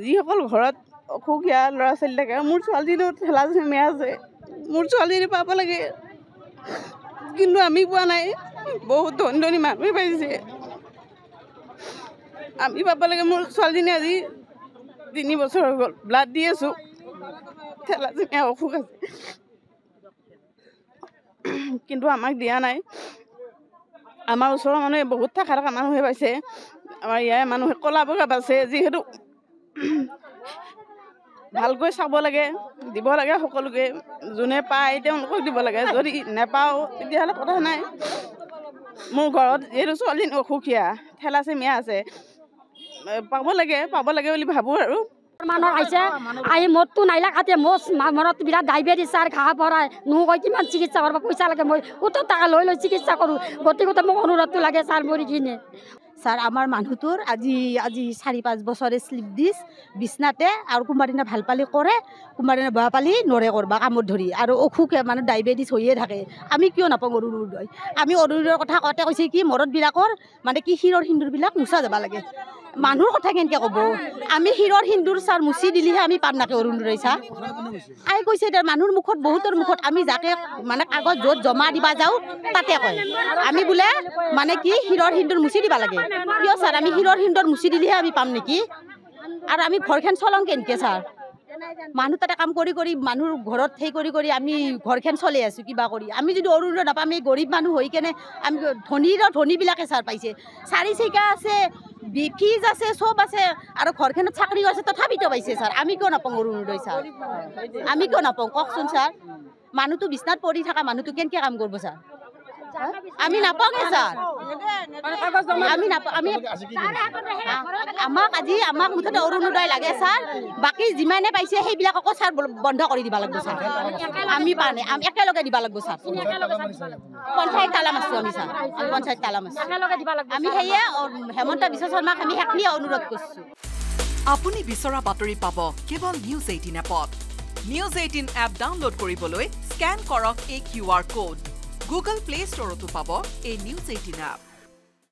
যিসকল ঘৰত অসুখীয়া ল'ৰা ছোৱালী থাকে মোৰ ছোৱালীজনীও ঠেলা চেমীয়া আছে মোৰ ছোৱালীজনী পাব লাগে কিন্তু আমি পোৱা নাই বহুত ধনী ধনী মানুহে পাইছে আমি পাব লাগে মোৰ ছোৱালীজনী আজি 3 বছৰ হৈ গ'ল ব্লাড দি আছোঁ ঠেলা চেমীয়া অসুখ আছে কিন্তু আমাক দিয়া নাই আমাৰ ওচৰৰ মানুহে বহুত থকা মানুহে পাইছে আমাৰ ইয়াৰ মানুহে ক'লা বগা পাইছে যিহেতু ভালকৈ চাব লাগে দিব লাগে সকলোকে যোনে পায় তেওঁলোকক দিব লাগে যদি নেপাওঁ তেতিয়াহ'লে কথা নাই মোৰ ঘৰত যিহেতু ছোৱালী অসুখীয়া ঠেলা চেমীয়া আছে পাব লাগে বুলি ভাবোঁ আৰু মানুহ আহিছে আহি মদটো নাইলা খাতে মনত বিৰাট ডায়েবেটিছ আৰু ঘাঁহ ভৰাই নোকৈ কিমান চিকিৎসা কৰিব পইচা লাগে মই 70 টাকা লৈ চিকিৎসা কৰোঁ গতিকে মোক অনুৰোধটো লাগে ছাৰ মৰি কিনে ছাৰ আমাৰ মানুহটোৰ আজি 4-5 বছৰে শ্লিপ দিছ বিছনাতে আৰু কোনোবা দিনা ভাল পালি কৰে কোনোবা দিনা বেয়া পালি নৰে কৰবা কামত ধৰি আৰু অসুখে মানে ডায়েবেটিছ হৈয়ে থাকে আমি কিয় নাপাওঁ অৰুণোদয় আমি অৰুণোদয়ৰ কথা কওঁতে কৈছে কি মৰদবিলাকৰ মানে কি শিৰৰ সিন্দুৰবিলাক মুচা যাব লাগে মানুহৰ কথা কেনেকৈ ক'ব আমি শিৰৰ সিন্দুৰ ছাৰ মুচি দিলেহে আমি পাম নাকে অৰুণোদয় ছাৰ আই কৈছে এতিয়া মানুহৰ মুখত বহুতৰ মুখত আমি যাকে মানে কাগজ য'ত জমা দিবা যাওঁ তাতে কয় আমি বোলে মানে কি শিৰৰ সিন্দুৰ মুচি দিবা লাগে কিয় ছাৰ আমি শিৰৰ সিন্দুৰ মুচি দিলেহে আমি পাম নেকি আৰু আমি ঘৰখন চলাওঁ কেনেকৈ ছাৰ মানুহ তাতে কাম কৰি মানুহৰ ঘৰত সেই কৰি আমি ঘৰখন চলাই আছোঁ কিবা কৰি আমি যদি অৰুণোদয় নাপাম আমি গৰীব মানুহ হৈ কেনে আমি ধনীবিলাকে ছাৰ পাইছে 4 চকীয়া আছে ফিজ আছে চব আছে আৰু ঘৰখনত চাকৰিও আছে তথাপিতো পাইছে ছাৰ আমি কিয় নাপাওঁ অৰুণোদয় ছাৰ আমি কিয় নাপাওঁ কওকচোন ছাৰ মানুহটো বিছনাত পৰি থকা মানুহটো কেনেকৈ কাম কৰিব ছাৰ আমি নাপাওঁগে ছাৰ আমি নাপাওঁ আমি আমাক মুঠতে অৰুণোদয় লাগে ছাৰ বাকী যিমানে পাইছে সেইবিলাককো ছাৰ বন্ধ কৰি দিব লাগিব ছাৰ আমি পা নাই আমি একেলগে দিব লাগিব ছাৰ পঞ্চায়ত তালা মাৰিছোঁ আমি ছাৰ পঞ্চায়ত তালা মাৰিছোঁ আমি সেয়ে হেমন্ত বিশ্ব শৰ্মাক আমি সেইখিনিয়ে অনুৰোধ কৰিছোঁ আপুনি বিচৰা বাতৰি পাব কেৱল নিউজ 18 এপত নিউজ 18 এপ ডাউনলোড কৰিবলৈ স্কেন কৰক এই QR code Google Play Store to পাব এই নিউজ 18 এপ